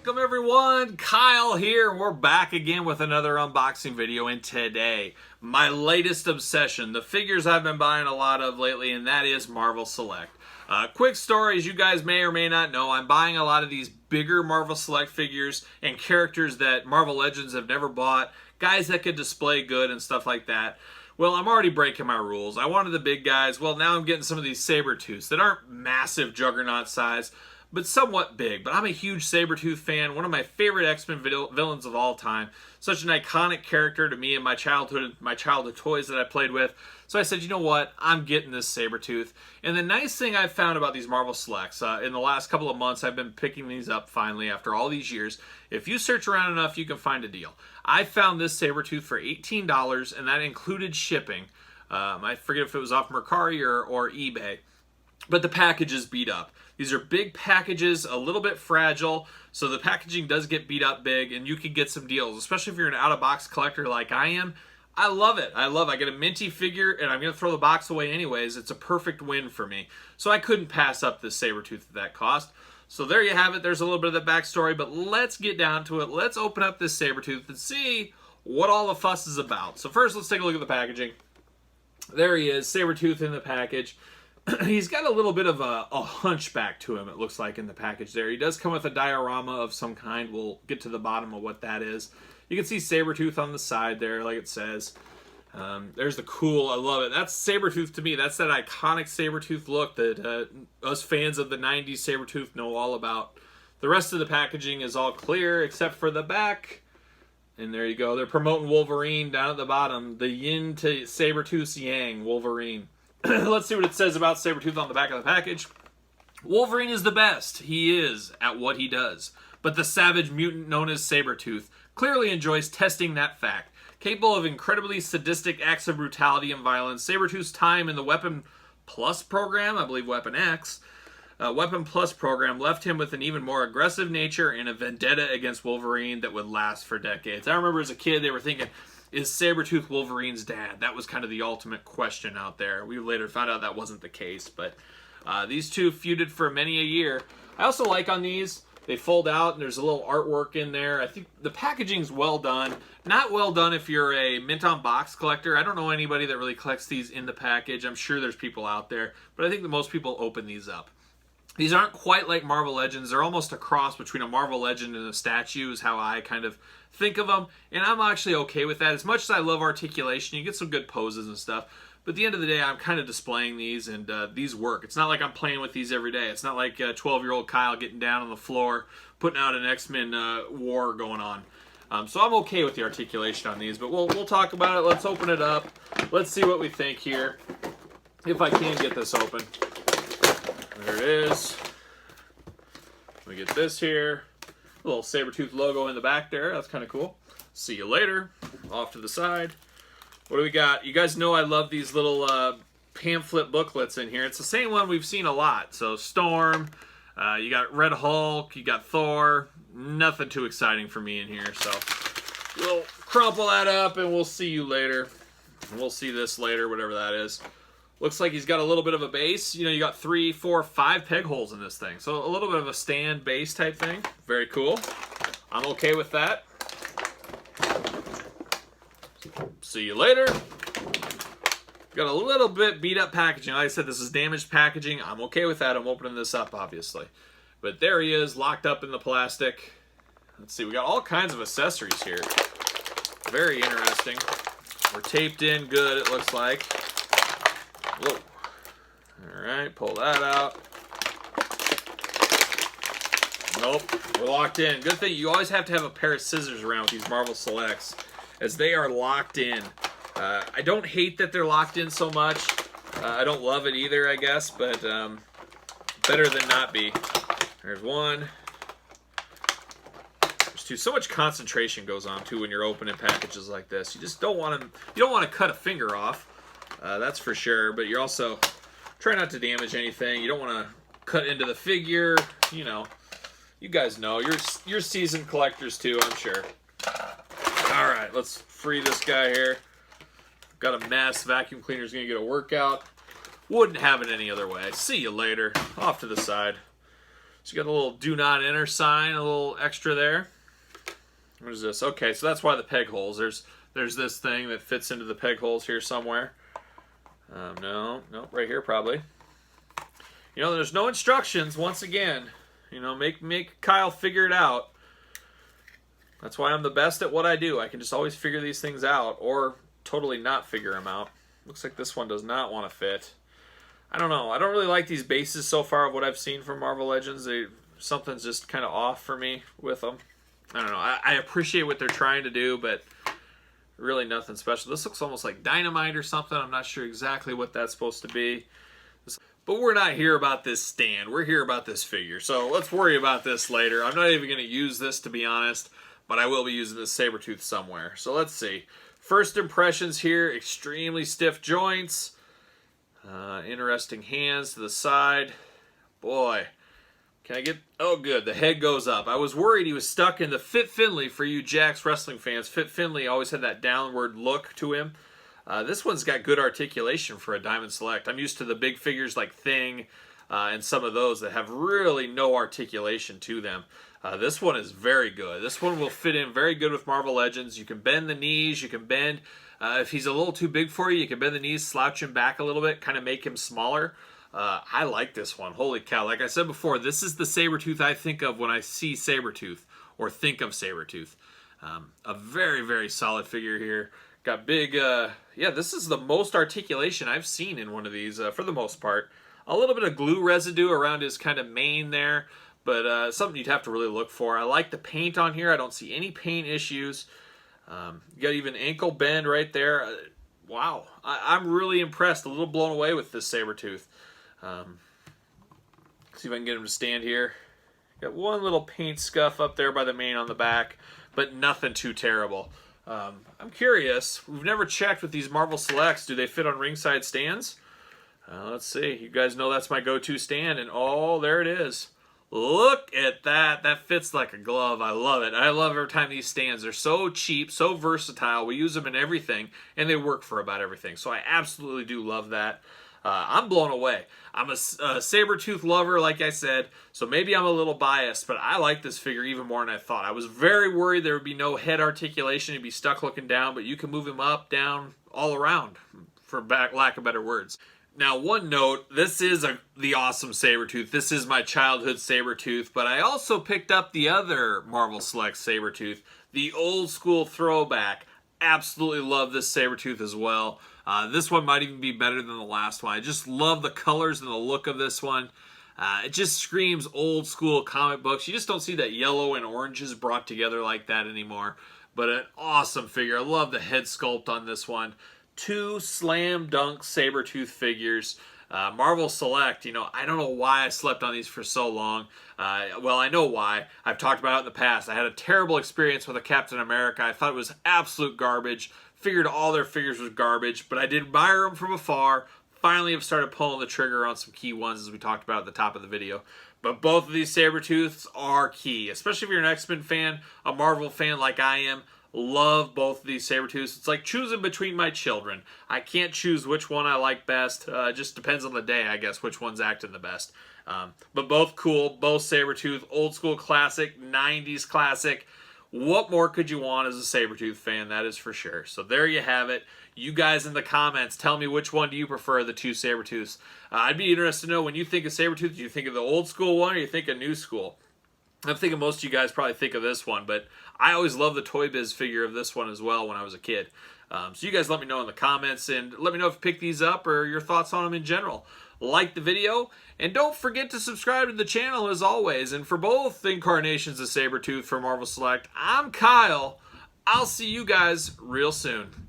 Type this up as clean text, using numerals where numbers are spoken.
Welcome everyone, Kyle here. We're back again with another unboxing video, and today, my latest obsession, the figures I've been buying a lot of lately, and that is Marvel Select. Quick story, as you guys may or may not know, I'm buying a lot of these bigger Marvel Select figures and characters that Marvel Legends have never bought, guys that could display good and stuff like that. Well, I'm already breaking my rules. I wanted the big guys. Well, now I'm getting some of these Sabertooths that aren't massive juggernaut size, but somewhat big. But I'm a huge Sabertooth fan, one of my favorite X-Men villains of all time. Such an iconic character to me and my childhood toys that I played with. So I said, you know what? I'm getting this Sabertooth. And the nice thing I've found about these Marvel Selects, in the last couple of months, I've been picking these up finally after all these years. If you search around enough, you can find a deal. I found this Sabertooth for $18, and that included shipping. I forget if it was off Mercari or eBay. But the package is beat up. These are big packages, a little bit fragile, so the packaging does get beat up big, and you can get some deals, especially if you're an out-of-box collector like I am. I love it. I get a minty figure, and I'm going to throw the box away anyways. It's a perfect win for me. So I couldn't pass up this Sabertooth at that cost. So there you have it. There's a little bit of the backstory, but let's get down to it. Let's open up this Sabertooth and see what all the fuss is about. So first, let's take a look at the packaging. There he is, Sabertooth in the package. He's got a little bit of a hunchback to him, it looks like, in the package there. He does come with a diorama of some kind. We'll get to the bottom of what that is. You can see Sabertooth on the side there, like it says. There's the cool, I love it. That's Sabertooth to me. That's that iconic Sabertooth look that us fans of the 90s Sabertooth know all about. The rest of the packaging is all clear, except for the back. And there you go. They're promoting Wolverine down at the bottom. The yin to Sabertooth's yang, Wolverine. Let's see what it says about Sabertooth on the back of the package. Wolverine is the best. He is at what he does. But the savage mutant known as Sabertooth clearly enjoys testing that fact. Capable of incredibly sadistic acts of brutality and violence, Sabertooth's time in the Weapon Plus program, I believe Weapon X, Weapon Plus program left him with an even more aggressive nature and a vendetta against Wolverine that would last for decades. I remember as a kid they were thinking, is Sabertooth Wolverine's dad? That was kind of the ultimate question out there. We later found out that wasn't the case, but these two feuded for many a year. I also like on these, they fold out and there's a little artwork in there. I think the packaging's well done. Not well done if you're a mint on box collector. I don't know anybody that really collects these in the package. I'm sure there's people out there, but I think that most people open these up. These aren't quite like Marvel Legends. They're almost a cross between a Marvel Legend and a statue is how I kind of think of them. And I'm actually okay with that. As much as I love articulation, you get some good poses and stuff. But at the end of the day, I'm kind of displaying these, and these work. It's not like I'm playing with these every day. It's not like 12-year-old Kyle getting down on the floor, putting out an X-Men war going on. So I'm okay with the articulation on these, but we'll talk about it. Let's open it up. Let's see what we think here. If I can get this open. There it is. We get this here. A little Sabertooth logo in the back there. That's kind of cool. See you later. Off to the side. What do we got? You guys know I love these little pamphlet booklets in here. It's the same one we've seen a lot. So Storm, you got Red Hulk, you got Thor. Nothing too exciting for me in here. So we'll crumple that up and we'll see you later. We'll see this later, whatever that is. Looks like he's got a little bit of a base. You know, you got 3, 4, 5 peg holes in this thing. So a little bit of a stand base type thing. Very cool. I'm okay with that. See you later. Got a little bit beat up packaging. Like I said, this is damaged packaging. I'm okay with that. I'm opening this up, obviously. But there he is, locked up in the plastic. Let's see, we got all kinds of accessories here. Very interesting. We're taped in good, it looks like. Whoa. Alright, pull that out. Nope, we're locked in. Good thing, you always have to have a pair of scissors around with these Marvel Selects, as they are locked in. I don't hate that they're locked in so much. I don't love it either, I guess, but better than not be. There's one. There's two. So much concentration goes on, too, when you're opening packages like this. You just don't want to, you don't want to cut a finger off. That's for sure, but you're also trying not to damage anything. You don't want to cut into the figure. You know, you guys know. You're seasoned collectors too, I'm sure. All right, let's free this guy here. Got a mess. Vacuum cleaner's gonna get a workout. Wouldn't have it any other way. See you later. Off to the side. So you got a little do not enter sign, a little extra there. What is this? Okay, so that's why the peg holes. There's this thing that fits into the peg holes here somewhere. No, right here probably. You know, there's no instructions. Once again, you know, make Kyle figure it out. That's why I'm the best at what I do. I can just always figure these things out, or totally not figure them out. Looks like this one does not want to fit. I don't know. I don't really like these bases so far of what I've seen from Marvel Legends. Something's just kind of off for me with them. I don't know. I appreciate what they're trying to do, but really nothing special. This looks almost like dynamite or something. I'm not sure exactly what that's supposed to be. But we're not here about this stand. We're here about this figure. So let's worry about this later. I'm not even going to use this, to be honest, but I will be using this Sabertooth somewhere. So let's see. First impressions here, extremely stiff joints. Interesting hands to the side. Boy, can I get... Oh, good. The head goes up. I was worried he was stuck in the Fit Finley. For you Jax wrestling fans, Fit Finley always had that downward look to him. This one's got good articulation for a Diamond Select. I'm used to the big figures like Thing and some of those that have really no articulation to them. This one is very good. This one will fit in very good with Marvel Legends. You can bend the knees. You can bend... if he's a little too big for you, you can bend the knees, slouch him back a little bit, kind of make him smaller. I like this one. Holy cow. Like I said before, this is the Sabertooth I think of when I see Sabertooth or think of Sabertooth. A very, very solid figure here. Got big, yeah, this is the most articulation I've seen in one of these for the most part. A little bit of glue residue around his kind of mane there, but something you'd have to really look for. I like the paint on here. I don't see any paint issues. You got even ankle bend right there. Wow, I'm really impressed. A little blown away with this Sabertooth. See if I can get him to stand here. Got one little paint scuff up there by the mane on the back, but nothing too terrible. I'm curious. We've never checked with these Marvel Selects. Do they fit on ringside stands? Let's see. You guys know that's my go-to stand, and oh, there it is. Look at that. That fits like a glove. I love it. I love every time these stands are so cheap, so versatile. We use them in everything, and they work for about everything. So I absolutely do love that. I'm blown away. I'm a Sabertooth lover, like I said, so maybe I'm a little biased, but I like this figure even more than I thought. I was very worried there would be no head articulation. He'd be stuck looking down, but you can move him up, down, all around, for lack of better words. Now, one note, this is the awesome Sabertooth. This is my childhood Sabertooth, but I also picked up the other Marvel Select Sabertooth, the old school throwback. Absolutely love this Sabertooth as well. This one might even be better than the last one. I just love the colors and the look of this one. It just screams old school comic books. You just don't see that yellow and oranges brought together like that anymore. But an awesome figure. I love the head sculpt on this one. Two slam dunk Sabertooth figures. Marvel Select, you know, I don't know why I slept on these for so long. Well, I know why. I've talked about it in the past. I had a terrible experience with a Captain America. I thought it was absolute garbage. Figured all their figures was garbage, but I did admire them from afar. Finally have started pulling the trigger on some key ones, as we talked about at the top of the video. But both of these Sabertooths are key, especially if you're an X-Men fan, a Marvel fan like I am. Love both of these Sabertooths. It's like choosing between my children. I can't choose which one I like best. It just depends on the day, I guess, which one's acting the best. But both cool, both Sabertooth, old school classic, 90s classic. What more could you want as a Sabertooth fan? That is for sure. So there you have it. You guys in the comments, tell me which one do you prefer, the two Sabertooths. I'd be interested to know, when you think of Sabertooth, do you think of the old school one or you think of new school? I'm thinking most of you guys probably think of this one, but I always loved the Toy Biz figure of this one as well when I was a kid. So you guys let me know in the comments, and let me know if you picked these up or your thoughts on them in general. Like the video, and don't forget to subscribe to the channel as always. And for both incarnations of Sabertooth for Marvel Select, I'm Kyle. I'll see you guys real soon.